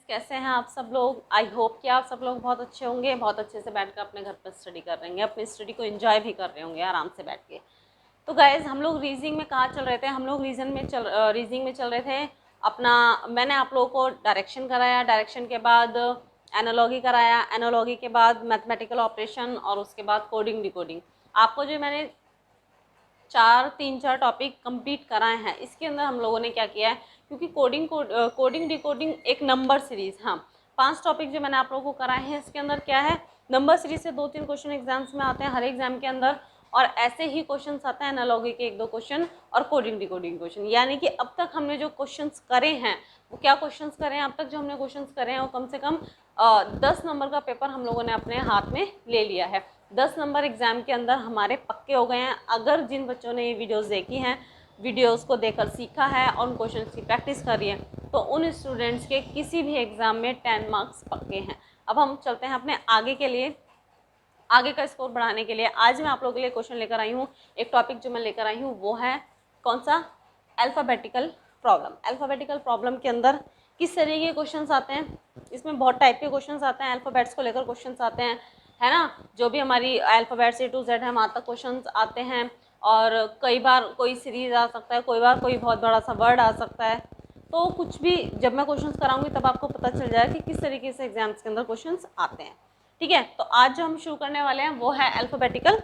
कैसे हैं आप सब लोग? आई होप कि आप सब लोग बहुत अच्छे होंगे, बहुत अच्छे से बैठकर अपने घर पर स्टडी कर रहे होंगे, अपनी स्टडी को एंजॉय भी कर रहे होंगे आराम से बैठ के। तो गाइज हम लोग रीजनिंग में कहाँ चल रहे थे? हम लोग रीजनिंग में चल रहे थे अपना। मैंने आप लोगों को डायरेक्शन कराया, डायरेक्शन के बाद एनालॉगी कराया, एनालॉगी के बाद मैथमेटिकल ऑपरेशन और उसके बाद कोडिंग डिकोडिंग। आपको जो मैंने तीन चार टॉपिक कंप्लीट कराए हैं, इसके अंदर हम लोगों ने क्या किया है, क्योंकि कोडिंग डिकोडिंग एक नंबर सीरीज, हाँ 5 टॉपिक जो मैंने आप लोगों को कराए हैं, इसके अंदर क्या है, नंबर सीरीज से 2-3 क्वेश्चन एग्जाम्स में आते हैं हर एग्जाम के अंदर, और ऐसे ही क्वेश्चंस आते हैं एनालॉगी के 1-2 क्वेश्चन और कोडिंग डिकोडिंग क्वेश्चन। यानी कि अब तक हमने जो क्वेश्चंस करे हैं, वो क्या क्वेश्चंस करे हैं, अब तक जो हमने क्वेश्चंस करे हैं वो कम से कम 10 नंबर का पेपर हम लोगों ने अपने हाथ में ले लिया है। 10 नंबर एग्जाम के अंदर हमारे पक्के हो गए हैं। अगर जिन बच्चों ने ये वीडियोस देखी हैं, वीडियोस को देखकर सीखा है और उन क्वेश्चंस की प्रैक्टिस करी है, तो उन स्टूडेंट्स के किसी भी एग्ज़ाम में 10 मार्क्स पक्के हैं। अब हम चलते हैं अपने आगे के लिए, आगे का स्कोर बढ़ाने के लिए। आज मैं आप लोगों के लिए क्वेश्चन लेकर आई हूँ। एक टॉपिक जो मैं लेकर आई हूँ वो है कौन सा, अल्फ़ाबेटिकल प्रॉब्लम। अल्फ़ाबेटिकल प्रॉब्लम के अंदर किस तरीके के क्वेश्चंस आते हैं, इसमें बहुत टाइप के क्वेश्चंस आते हैं, अल्फ़ाबेट्स को लेकर क्वेश्चंस आते हैं, है ना। जो भी हमारी अल्फ़ाबेट से टू जेड है वहाँ तक क्वेश्चंस आते हैं, और कई बार कोई सीरीज आ सकता है, कोई बार कोई बहुत बड़ा सा वर्ड आ सकता है। तो कुछ भी जब मैं क्वेश्चंस कराऊंगी तब आपको पता चल जाएगा कि किस तरीके से एग्जाम्स के अंदर क्वेश्चंस आते हैं। ठीक है, तो आज जो हम शुरू करने वाले हैं वो है अल्फ़ाबेटिकल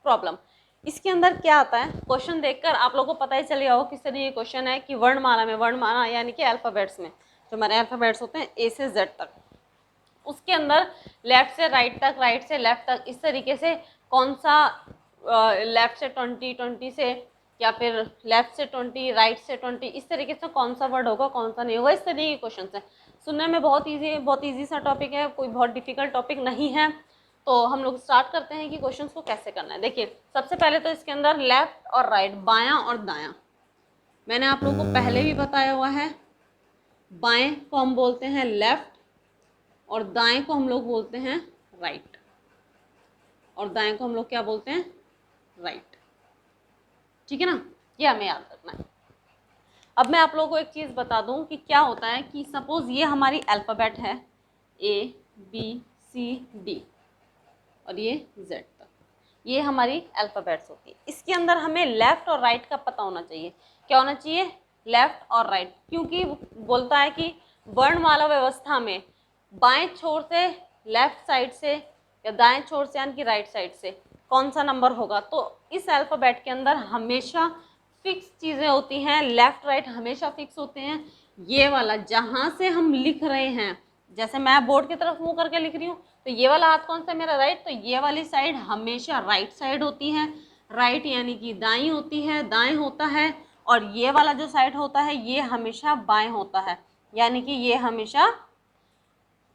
प्रॉब्लम। इसके अंदर क्या आता है, क्वेश्चन देखकर आप लोगों को पता ही चल गया हो किस तरीके का क्वेश्चन है, कि वर्णमाला में, वर्णमाला यानी कि अल्फ़ाबेट्स में जो हमारे अल्फ़ाबेट्स होते हैं ए से जेड तक, उसके अंदर लेफ्ट से राइट तक, राइट से लेफ्ट तक, इस तरीके से कौन सा लेफ्ट से 20 से, या फिर लेफ्ट से 20 राइट से 20, इस तरीके से कौन सा वर्ड होगा कौन सा नहीं होगा, इस तरीके के क्वेश्चन है। सुनने में बहुत ईजी सा टॉपिक है, कोई बहुत डिफिकल्ट टॉपिक नहीं है। तो हम लोग स्टार्ट करते हैं कि क्वेश्चंस को कैसे करना है। देखिए सबसे पहले तो इसके अंदर लेफ्ट और राइट, बायां और दायां, मैंने आप लोगों को पहले भी बताया हुआ है। बाएं को हम बोलते हैं लेफ्ट और दाएं को हम लोग बोलते हैं राइट, और दाएं को हम लोग क्या बोलते हैं, राइट। ठीक है ना, ये हमें याद रखना है। अब मैं आप लोगों को एक चीज़ बता दूं कि क्या होता है, कि सपोज ये हमारी अल्फ़ाबेट है ABCD और ये Z तक, ये हमारी अल्फ़ाबेट्स होती है। इसके अंदर हमें लेफ़्ट और राइट का पता होना चाहिए। क्या होना चाहिए, लेफ़्ट और राइट, क्योंकि बोलता है कि वर्णमाला व्यवस्था में बाएं छोर से, लेफ़्ट साइड से, या दाएं छोर से यानी कि राइट साइड से कौन सा नंबर होगा। तो इस अल्फ़ाबेट के अंदर हमेशा फिक्स चीज़ें होती हैं, लेफ़्ट राइट हमेशा फिक्स होते हैं। ये वाला जहाँ से हम लिख रहे हैं, जैसे मैं बोर्ड की तरफ मुँह करके लिख रही हूँ, तो ये वाला हाथ कौन सा है, मेरा राइट, तो ये वाली साइड हमेशा राइट साइड होती है। राइट यानी कि दाईं होती है, दाएं होता है, और ये वाला जो साइड होता है ये हमेशा बाएं होता है, यानी कि ये हमेशा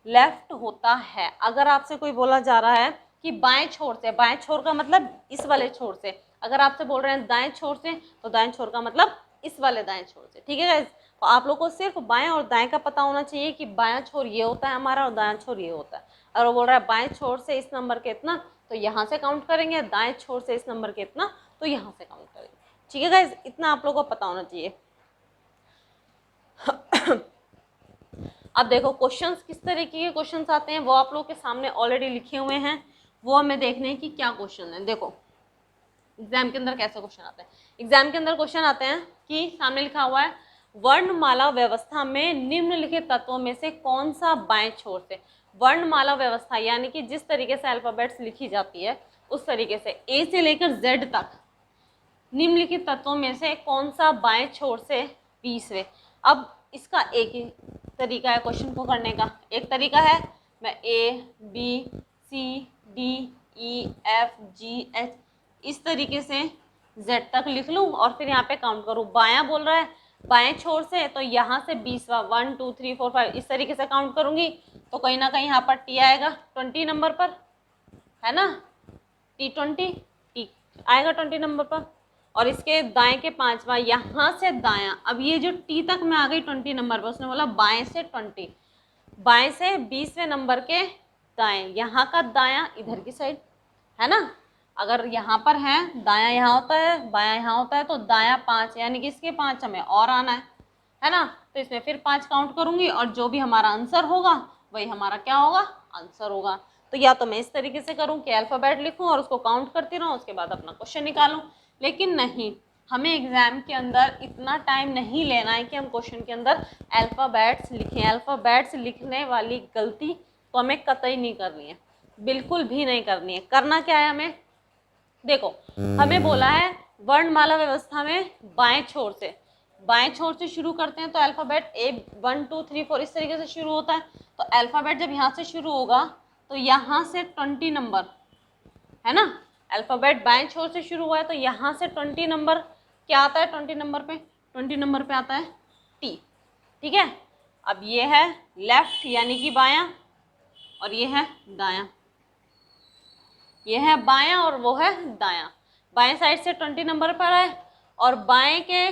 लेफ्ट होता है। अगर आपसे कोई बोला जा रहा है कि बाएं छोर से, बाएं छोर का मतलब इस वाले छोर से, अगर आपसे बोल रहे हैं दाएं छोर से, तो दाएं छोर का मतलब इस वाले दाएं छोर से। ठीक है गाइस, तो आप लोग को सिर्फ बाएं और दाएं का पता होना चाहिए कि बायां छोर ये होता है हमारा और दायां छोर ये होता है। अगर वो बोल रहा है बाएं छोर से इस नंबर के इतना, तो यहाँ से काउंट करेंगे, दाएं छोर से इस नंबर के इतना, तो यहाँ से काउंट करेंगे। ठीक है गाइस, इतना आप लोगों को पता होना चाहिए। अब देखो क्वेश्चंस किस तरीके के क्वेश्चंस आते हैं वो आप लोगों के सामने ऑलरेडी लिखे हुए हैं, वो हमें देखने हैं कि क्या क्वेश्चन है। देखो एग्जाम के अंदर कैसे क्वेश्चन आते हैं, एग्जाम के अंदर क्वेश्चन आते हैं कि सामने लिखा हुआ है वर्णमाला व्यवस्था में निम्नलिखित तत्वों में से कौन सा बाएं छोर से। वर्णमाला व्यवस्था यानी कि जिस तरीके से अल्फाबेट्स लिखी जाती है उस तरीके से ए से लेकर जेड तक निम्नलिखित तत्वों में से कौन सा बाएं छोर से 20वें। अब इसका एक ही तरीका है क्वेश्चन को करने का। एक तरीका है मैं ABCDEFGH इस तरीके से Z तक लिख लूँ और फिर यहाँ पे काउंट करूँ। बायां बोल रहा है बाएं छोर से, तो यहाँ से 20वां 1 2 3 4 5 इस तरीके से काउंट करूँगी, तो कहीं ना कहीं यहाँ पर T आएगा 20 नंबर पर, है ना, T20 T आएगा 20 नंबर पर। और इसके दाएं के 5वां, यहाँ से दायां, अब ये जो T तक मैं आ गई 20 नंबर पर, उसने बोला बाएं से 20, बाएं से 20वें नंबर के दाएं, यहाँ का दायां इधर की साइड, है ना। अगर यहाँ पर है, दायां यहाँ होता है, बायां यहाँ होता है, तो दायां 5 यानी कि इसके 5 हमें और आना है ना। तो इसमें फिर 5 काउंट करूंगी और जो भी हमारा आंसर होगा वही हमारा क्या होगा, आंसर होगा। तो या तो मैं इस तरीके से करूं कि अल्फ़ाबेट लिखूं और उसको काउंट करती रहूं, उसके बाद अपना क्वेश्चन निकालूं, लेकिन नहीं, हमें एग्जाम के अंदर इतना टाइम नहीं लेना है कि हम क्वेश्चन के अंदर अल्फ़ाबेट्स लिखें। अल्फ़ाबेट्स लिखने वाली गलती तो हमें कतई नहीं करनी है, बिल्कुल भी नहीं करनी है। करना क्या है हमें, देखो हमें बोला है वर्णमाला व्यवस्था में बाएं छोर से शुरू करते हैं, तो अल्फ़ाबेट A 1 2 3 4 इस तरीके से शुरू होता है। तो अल्फ़ाबेट जब यहाँ से शुरू होगा तो यहाँ से 20 नंबर है ना, अल्फ़ाबेट बाएं छोर से शुरू हुआ है तो यहाँ से 20 नंबर क्या आता है, 20 नंबर पे आता है T, ठीक है। अब ये है लेफ्ट यानी कि बायां, और ये है दायां, ये है बायां और वो है दायां। बाएं साइड से 20 नंबर पर है और बाएं के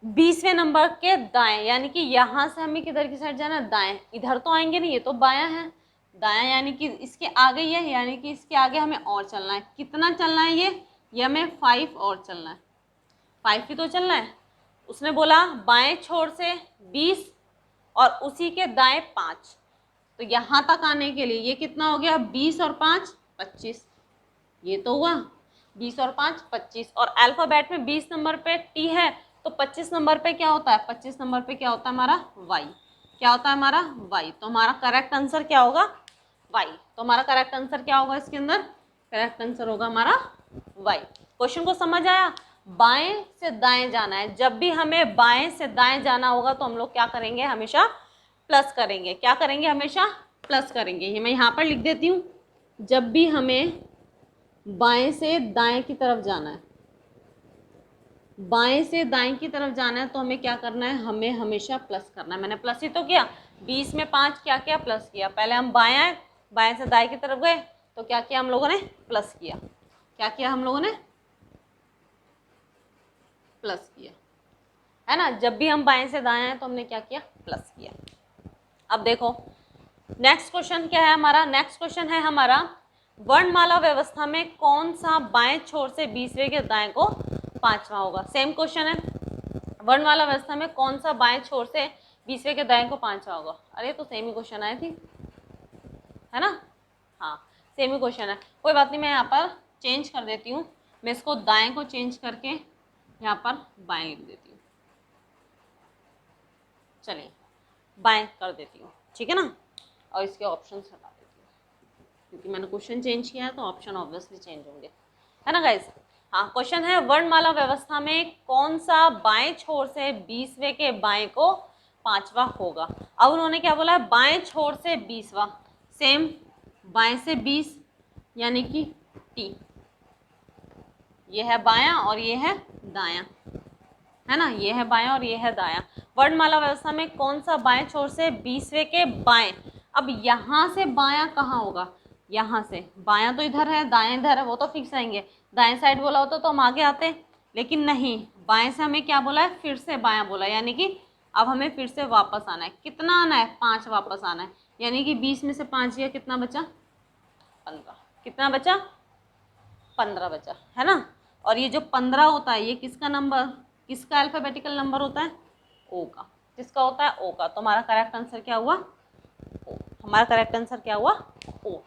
20वें नंबर के दाएं, यानी कि यहाँ से हमें किधर की साइड जाना है, दाएं। इधर तो आएंगे नहीं, ये तो बायां है, दायां यानी कि इसके आगे ये, यानी कि इसके आगे हमें और चलना है। कितना चलना है ये हमें 5 और चलना है, 5 ही तो चलना है। उसने बोला बाएं छोर से 20 और उसी के दाएं 5, तो यहाँ तक आने के लिए ये कितना हो गया, 20 और 5 25, ये तो हुआ 20 और 5 25। और अल्फ़ाबेट में 20 नंबर पे टी है, तो 25 नंबर पे क्या होता है, 25 नंबर पे क्या होता है हमारा वाई, क्या होता है हमारा वाई। तो हमारा करेक्ट आंसर क्या होगा, वाई। तो हमारा करेक्ट आंसर क्या होगा, इसके अंदर करेक्ट आंसर होगा हमारा वाई। क्वेश्चन को समझ आया। बाएं से दाएं जाना है, जब भी हमें बाएं से दाएं जाना होगा तो हम लोग क्या करेंगे, हमेशा प्लस करेंगे। क्या करेंगे, हमेशा प्लस करेंगे। ये मैं यहाँ पर लिख देती हूँ, जब भी हमें बाएं से दाएं की तरफ जाना है, बाएं से दाएं की तरफ जाना है तो हमें क्या करना है, हमें हमेशा प्लस करना है। मैंने प्लस ही तो किया, 20 में 5 क्या किया, प्लस किया। पहले हम बाएं आए, बाएं से दाएं की तरफ गए तो क्या किया हम लोगों ने, प्लस किया। क्या किया हम लोगों ने, प्लस किया, है ना। जब भी हम बाएं से दाएं आए तो हमने क्या किया, प्लस किया। अब देखो नेक्स्ट क्वेश्चन क्या है हमारा, नेक्स्ट क्वेश्चन है हमारा वर्णमाला व्यवस्था में कौन सा बाएं छोर से 20वें के दाएं को 5वां होगा। सेम क्वेश्चन है, वर्णमाला व्यवस्था में कौन सा बाएं छोर से 20वें के दाएं को 5वां होगा। अरे तो सेम ही क्वेश्चन आए थी, है ना, हाँ सेम ही क्वेश्चन है। कोई बात नहीं, मैं यहाँ पर चेंज कर देती हूँ, मैं इसको दाएं को चेंज करके यहाँ पर बाएं लिख देती हूँ। चलिए बाएं कर देती हूँ, ठीक है ना, और इसके ऑप्शन हटा देती हूँ क्योंकि मैंने क्वेश्चन चेंज किया है तो ऑप्शन ऑब्वियसली चेंज होंगे, है ना गाइस। हाँ क्वेश्चन है वर्णमाला व्यवस्था में कौन सा बाएं छोर से 20वें के बाएं को 5वां होगा। अब उन्होंने क्या बोला है, बाएं छोर से 20वां, सेम बाएं से 20 यानी कि टी, ये है बायां और ये है दायां, है ना, ये है बायां और ये है दायां। वर्णमाला व्यवस्था में कौन सा बाएं छोर से 20वें के बाएं, अब यहाँ से बायां कहाँ होगा, यहाँ से बायां तो इधर है, दायां इधर है, वो तो फिक्स रहेंगे। दाएं साइड बोला होता तो हम आगे आते, लेकिन नहीं, बाएं से हमें क्या बोला है, फिर से बायां बोला, यानी कि अब हमें फिर से वापस आना है। कितना आना है, 5 वापस आना है, यानी कि 20 में से 5 गया, कितना बचा, 15। कितना बचा, 15 बचा, है ना। और ये जो 15 होता है ये किसका नंबर, किसका अल्फाबेटिकल नंबर होता है, ओ का। किसका होता है, ओ का। तो हमारा करेक्ट आंसर क्या हुआ, ओ। हमारा करेक्ट आंसर क्या हुआ, ओ।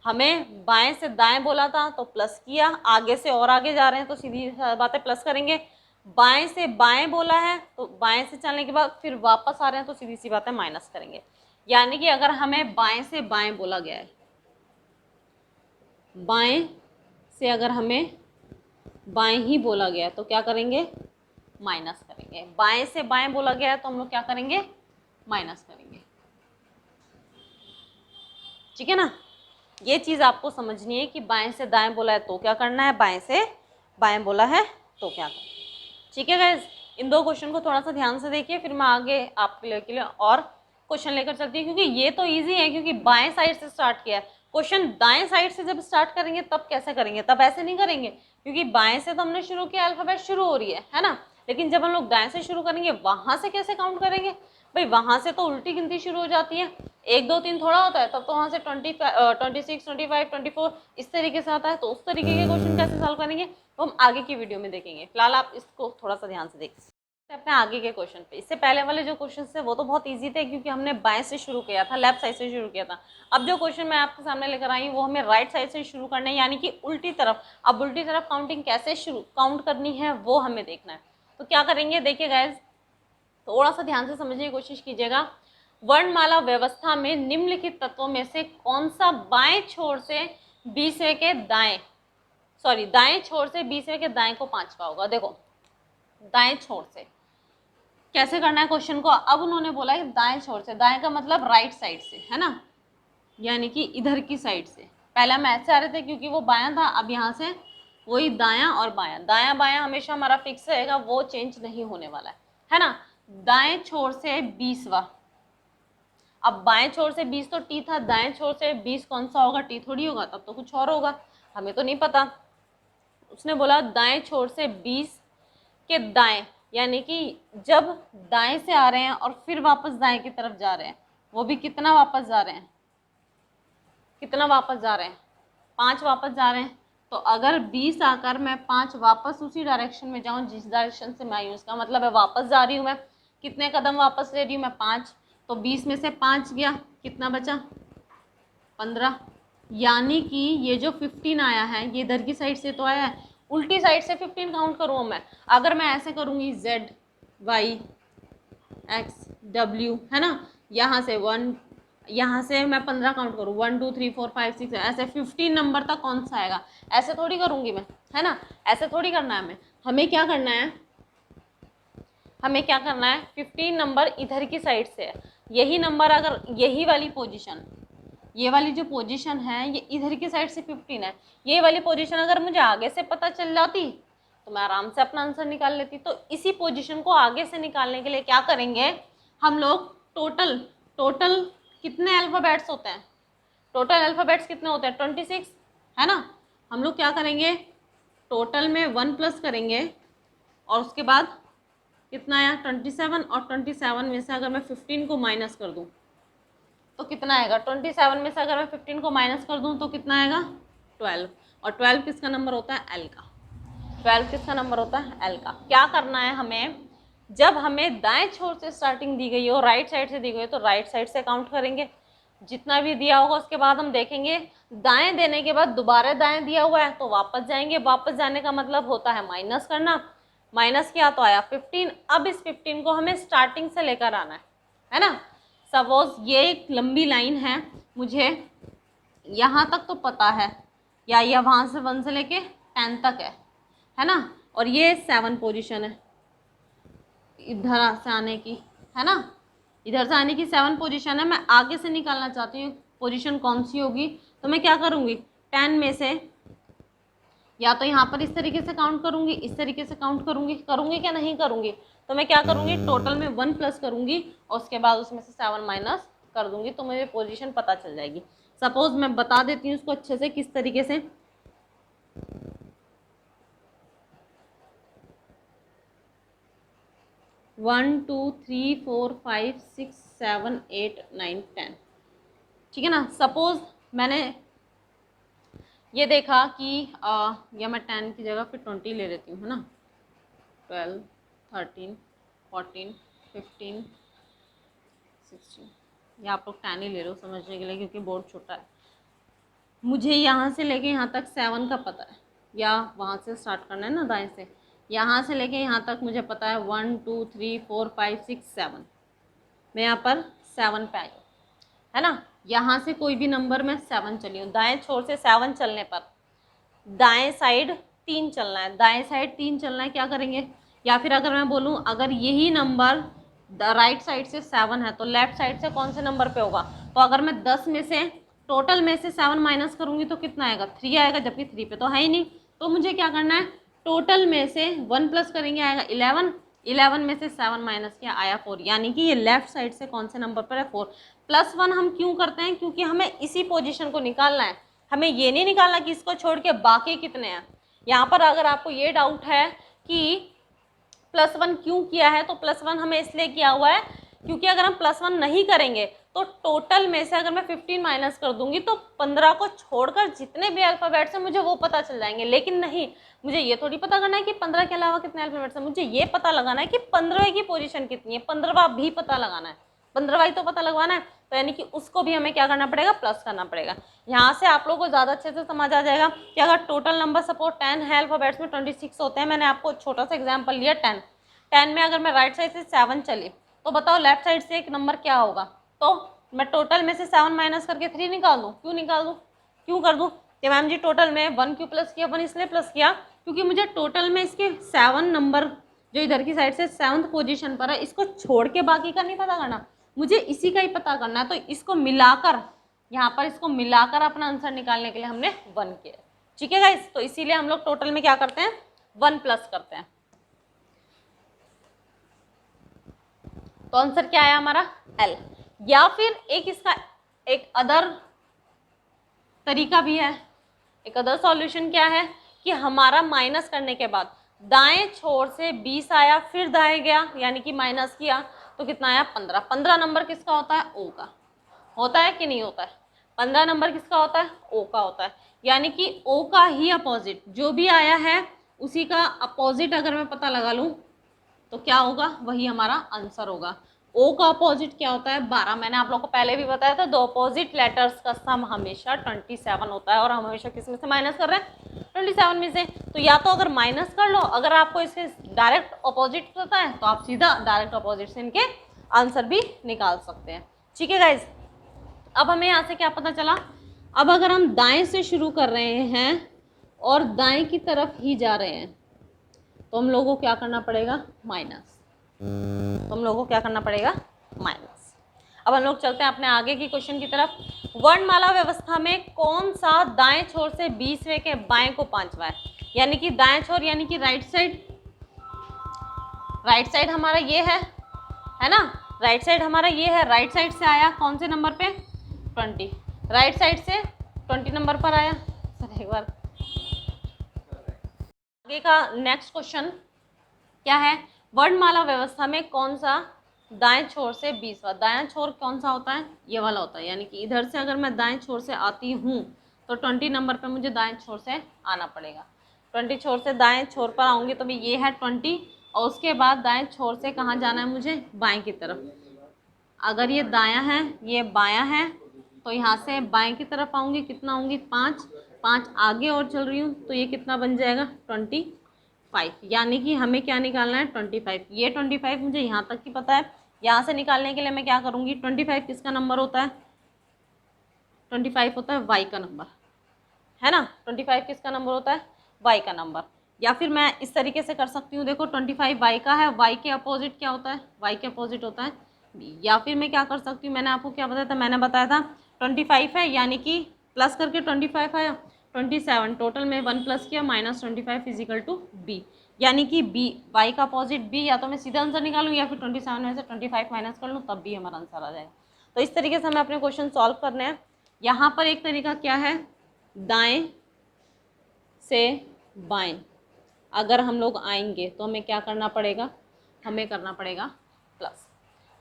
हमें बाएं से दाएं बोला था तो प्लस किया, आगे से और आगे जा रहे हैं तो सीधी बातें प्लस करेंगे। बाएं से बाएं बोला है तो बाएं से चलने के बाद फिर वापस आ रहे हैं तो सीधी सी बातें माइनस करेंगे। यानी कि अगर हमें बाएं से बाएं बोला गया है, बाएं से अगर हमें बाएं ही बोला गया है तो क्या करेंगे, माइनस करेंगे। बाएं से बाएं बोला गया है तो हम लोग क्या करेंगे, माइनस करेंगे, ठीक है ना। ये चीज़ आपको समझनी है कि बाएं से दाएं बोला है तो क्या करना है, बाएं से बाएं बोला है तो क्या करना है, ठीक है गाइस। इन दो क्वेश्चन को थोड़ा सा ध्यान से देखिए, फिर मैं आगे आपके लिए और क्वेश्चन लेकर चलती हूँ, क्योंकि ये तो ईजी है क्योंकि बाएं साइड से स्टार्ट किया है। क्वेश्चन दाएं साइड से जब स्टार्ट करेंगे तब कैसे करेंगे, तब ऐसे नहीं करेंगे क्योंकि बाएं से तो हमने शुरू किया, अल्फाबेट शुरू हो रही है ना। लेकिन जब हम लोग दाएं से शुरू करेंगे वहां से कैसे काउंट करेंगे, भाई वहाँ से तो उल्टी गिनती शुरू हो जाती है, 1 2 3 थोड़ा होता है, तब तो वहाँ से 26 25 24 इस तरीके से आता है। तो उस तरीके के क्वेश्चन कैसे सॉल्व करेंगे तो हम आगे की वीडियो में देखेंगे। फिलहाल आप इसको थोड़ा सा ध्यान से देखिए अपने आगे के क्वेश्चन पे। इससे पहले वाले जो क्वेश्चन थे वो तो बहुत इजी थे क्योंकि हमने बाएं से शुरू किया था, लेफ्ट साइड से शुरू किया था। अब जो क्वेश्चन मैं आपके सामने लेकर आई हूँ वो हमें राइट साइड से शुरू करना है, यानी कि उल्टी तरफ। अब उल्टी तरफ काउंटिंग कैसे शुरू काउंट करनी है वो हमें देखना है। तो क्या करेंगे, देखिए गाइस थोड़ा सा ध्यान से समझने की कोशिश कीजिएगा। वर्णमाला व्यवस्था में निम्नलिखित तत्वों में से कौन सा बाएं छोर से 20वें के दाएं दाएं छोर से 20वें के दाएं को 5वां होगा। देखो दाएं छोर से कैसे करना है क्वेश्चन को। अब उन्होंने बोला है दाएं छोर से, दाएं का मतलब राइट साइड से, है ना, यानी कि इधर की साइड से। पहले हम ऐसे आ रहे थे क्योंकि वो बायां था, अब यहाँ से वही दायां और बायां। दायां बायां हमेशा हमारा फिक्स रहेगा, वो चेंज नहीं होने वाला है ना। दाएं छोर से 20वां, अब बाएं छोर से 20 तो टी था, दाएं छोर से 20 कौन सा होगा, टी थोड़ी होगा, तब तो कुछ और होगा, हमें तो नहीं पता। उसने बोला दाएं छोर से 20 के दाएं, यानी कि जब दाएं से आ रहे हैं और फिर वापस दाएं की तरफ जा रहे हैं, वो भी कितना वापस जा रहे हैं, कितना वापस जा रहे हैं, 5 वापस जा रहे हैं। तो अगर 20 आकर मैं 5 वापस उसी डायरेक्शन में जाऊं जिस डायरेक्शन से मैं आई हूँ, इसका मतलब है वापस जा रही हूँ मैं। कितने कदम वापस ले रही हूँ मैं, 5। तो 20 में से 5 गया, कितना बचा, 15। यानी कि ये जो 15 आया है ये इधर की साइड से तो आया है, उल्टी साइड से 15 काउंट करूँ मैं। अगर मैं ऐसे करूँगी Z Y X W, है ना, यहाँ से 1, यहाँ से मैं 15 काउंट करूँ, 1 2 3 4 5 6, ऐसे 15 नंबर तक कौन सा आएगा, ऐसे थोड़ी करूँगी मैं, है ना, ऐसे थोड़ी करना है। हमें क्या करना है, हमें क्या करना है, 15 नंबर इधर की साइड से है। यही नंबर अगर यही वाली पोजीशन, ये वाली जो पोजीशन है ये इधर की साइड से 15 है, ये वाली पोजीशन अगर मुझे आगे से पता चल जाती तो मैं आराम से अपना आंसर निकाल लेती। तो इसी पोजीशन को आगे से निकालने के लिए क्या करेंगे हम लोग, टोटल कितने अल्फ़ाबेट्स होते हैं, टोटल अल्फ़ाबेट्स कितने होते हैं, 26, है ना। हम लोग क्या करेंगे, टोटल में 1 प्लस करेंगे और उसके बाद कितना आया 27, और 27 में से अगर मैं 15 को माइनस कर दूं तो कितना आएगा, 27 में से अगर मैं 15 को माइनस कर दूं तो कितना आएगा 12। और 12 किसका नंबर होता है, एल का। 12 किसका नंबर होता है, एल का। क्या करना है हमें, जब हमें दाएं छोर से स्टार्टिंग दी गई हो, राइट साइड से दी गई हो, तो राइट साइड से काउंट करेंगे जितना भी दिया होगा। उसके बाद हम देखेंगे दाएं देने के बाद दोबारा दाएं दिया हुआ है तो वापस जाएंगे, वापस जाने का मतलब होता है माइनस करना। माइनस किया तो आया 15। अब इस 15 को हमें स्टार्टिंग से लेकर आना है ना। सपोज ये एक लंबी लाइन है, मुझे यहाँ तक तो पता है, या वहाँ से 1 से लेके 10 तक है ना, और ये 7 पोजीशन है इधर से आने की, है ना, इधर से आने की 7 पोजीशन है। मैं आगे से निकालना चाहती हूँ पोजीशन कौन सी होगी, तो मैं क्या करूँगी, 10 में से या तो यहाँ पर इस तरीके से काउंट करूँगी, इस तरीके से काउंट करूँगी क्या नहीं करूँगी, तो मैं क्या करूँगी, टोटल में 1 प्लस करूँगी और उसके बाद उसमें से 7 माइनस कर दूँगी, तो मुझे पोजीशन पता चल जाएगी। सपोज मैं बता देती हूँ उसको अच्छे से किस तरीके से। वन टू थ्री फोर 5 6 7 8 9 10, ठीक है ना। सपोज मैंने ये देखा कि या मैं 10 की जगह फिर 20 ले लेती हूँ, है ना, 12 13 14 15 16, या आप लोग 10 ही ले रहे हो समझने के लिए क्योंकि बोर्ड छोटा है। मुझे यहाँ से लेके यहाँ तक 7 का पता है, या वहाँ से स्टार्ट करना है ना दाएं से, यहाँ से लेके यहाँ तक मुझे पता है 1 2 3 4 5 6 7, मैं यहाँ पर 7 पे आई हूँ, है ना। यहाँ से कोई भी नंबर में 7 चली हूँ, दाएं छोर से 7 चलने पर दाएं साइड 3 चलना है, दाएं साइड 3 चलना है, क्या करेंगे, या फिर अगर मैं बोलूँ अगर यही नंबर राइट साइड से 7 है तो लेफ्ट साइड से कौन से नंबर पे होगा, तो अगर मैं 10 में से टोटल में से 7 माइनस करूँगी तो कितना आएगा, 3 आएगा, जबकि 3 पे तो है ही नहीं। तो मुझे क्या करना है, टोटल में से 1 प्लस करेंगे आएगा 11, 11 में से 7 माइनस किया आया 4, यानी कि ये लेफ्ट साइड से कौन से नंबर पर है 4। +1 हम क्यों करते हैं, क्योंकि हमें इसी पोजीशन को निकालना है, हमें ये नहीं निकालना कि इसको छोड़ के बाकी कितने हैं। यहाँ पर अगर आपको ये डाउट है कि +1 क्यों किया है, तो +1 हमें इसलिए किया हुआ है क्योंकि अगर हम +1 नहीं करेंगे तो टोटल में से अगर मैं 15 माइनस कर दूंगी तो 15 को छोड़कर जितने भी अल्फ़ाबेट्स हैं मुझे वो पता चल जाएंगे। लेकिन नहीं, मुझे ये थोड़ी पता करना है कि 15 के अलावा कितने अल्फ़ाबेट्स हैं, मुझे ये पता लगाना है कि 15वें की पोजीशन कितनी है, 15वां भी पता लगाना है, 15वां ही तो पता लगवाना है। तो यानी कि उसको भी हमें क्या करना पड़ेगा, प्लस करना पड़ेगा। यहाँ से आप लोगों को ज़्यादा अच्छे से समझ आ जाएगा कि अगर टोटल नंबर सपोज 10 है, अल्फ़ाबेट्स में 26 होते हैं, मैंने आपको छोटा सा एग्जाम्पल लिया 10 में अगर मैं राइट साइड से 7 चली तो बताओ लेफ्ट साइड से एक नंबर क्या होगा। तो मैं टोटल में से 7 माइनस करके 3 निकाल दूँ, क्यों निकाल दूँ, क्यों कर दूँ कि मैम जी टोटल में 1 क्यों प्लस किया, 1 इसलिए प्लस किया क्योंकि मुझे टोटल में इसके 7 नंबर जो इधर की साइड से 7th पोजीशन पर है इसको छोड़ के बाकी का नहीं पता करना, मुझे इसी का ही पता करना है। तो इसको मिलाकर यहाँ पर इसको मिलाकर अपना आंसर निकालने के लिए हमने 1 किया। ठीक है गाइस, तो इसीलिए हम लोग टोटल में क्या करते हैं, 1 प्लस करते हैं। तो आंसर क्या आया हमारा L। या फिर एक इसका एक अदर तरीका भी है, एक अदर सॉल्यूशन क्या है कि हमारा माइनस करने के बाद दाएं छोर से 20 आया फिर दाएं गया यानी कि माइनस किया तो कितना आया 15। 15 नंबर किसका होता है, O का होता है कि नहीं होता है, 15 नंबर किसका होता है, O का होता है। यानी कि O का ही अपोजिट जो भी आया है उसी का अपोजिट अगर मैं पता लगा लूँ तो क्या होगा, वही हमारा आंसर होगा। O का अपोजिट क्या होता है, 12। मैंने आप लोग को पहले भी बताया था, दो अपोजिट लेटर्स का सम हमेशा 27 होता है और हम हमेशा किस में से माइनस कर रहे हैं, 27 में से। तो या तो अगर माइनस कर लो, अगर आपको इसके डायरेक्ट अपोजिट पता है तो आप सीधा डायरेक्ट अपोजिट से इनके आंसर भी निकाल सकते हैं। ठीक है गाइज, अब हमें यहाँ से क्या पता चला, अब अगर हम दाएं से शुरू कर रहे हैं और दाएं की तरफ ही जा रहे हैं तो हम लोगों को क्या करना पड़ेगा, माइनस। तो हम लोगों को क्या करना पड़ेगा, माइनस। अब हम लोग चलते हैं अपने आगे की क्वेश्चन की तरफ। वर्णमाला व्यवस्था में कौन सा दाएं छोर से 20वें के बाएं को 5वां है, यानी कि दाएं छोर यानी कि राइट साइड, राइट साइड हमारा ये है ना, राइट साइड हमारा ये है, राइट साइड से आया कौन से नंबर पे, 20, राइट साइड से 20 नंबर पर आया। सर एक बार आगे का नेक्स्ट क्वेश्चन क्या है, वर्णमाला व्यवस्था में कौन सा दाएं छोर से 20वां, दाएं छोर कौन सा होता है, ये वाला होता है। यानी कि इधर से अगर मैं दाएं छोर से आती हूँ तो 20 नंबर पे मुझे दाएं छोर से आना पड़ेगा। 20 छोर से दाएं छोर पर आऊँगी तो भी ये है 20 और उसके बाद दाएं छोर से कहाँ जाना है मुझे, बाएं की तरफ। अगर ये दायां है ये बायां है तो यहाँ से बाएं की तरफ आऊँगी, कितना आऊँगी 5, 5 आगे और चल रही हूँ तो ये कितना बन जाएगा 25। यानी कि हमें क्या निकालना है 25। ये 25 मुझे यहाँ तक की पता है, यहाँ से निकालने के लिए मैं क्या करूँगी, 25 किसका नंबर होता है, 25 होता है y का नंबर, है ना। 25 किसका नंबर होता है, y का नंबर। या फिर मैं इस तरीके से कर सकती हूँ, देखो 25 y का है, y के अपोजिट क्या होता है, y के अपोजिट होता है b। या फिर मैं क्या कर सकती हूँ, मैंने आपको क्या बताया था, मैंने बताया था 25 है यानी कि प्लस करके 25 आया, 27 टोटल में 1 प्लस किया -25 इजिकल टू b। यानी कि b, y का अपोजिट b, या तो मैं सीधा आंसर निकालूँ या फिर 27 में से 25 माइनस कर लूँ तब भी हमारा आंसर आ जाएगा। तो इस तरीके से हमें अपने क्वेश्चन सॉल्व करने हैं। यहाँ पर एक तरीका क्या है, दाएं से बाएं अगर हम लोग आएंगे तो हमें क्या करना पड़ेगा, हमें करना पड़ेगा प्लस,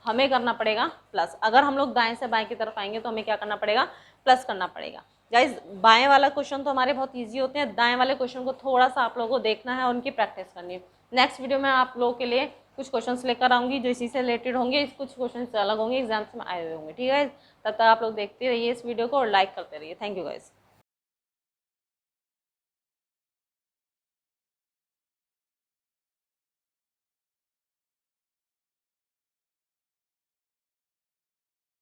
हमें करना पड़ेगा प्लस। अगर हम लोग दाएं से बाएं की तरफ आएंगे तो हमें क्या करना पड़ेगा, प्लस करना पड़ेगा। गाइज बाएं वाला क्वेश्चन तो हमारे बहुत इजी होते हैं, दाएं वाले क्वेश्चन को थोड़ा सा आप लोगों को देखना है और उनकी प्रैक्टिस करनी है। नेक्स्ट वीडियो में आप लोगों के लिए कुछ क्वेश्चंस लेकर आऊँगी जो इसी से रिलेटेड होंगे, कुछ क्वेश्चन अलग होंगे, एग्जाम्स में आए हुए होंगे। ठीक है, तब तक आप लोग देखते रहिए इस वीडियो को और लाइक करते रहिए। Thank you guys.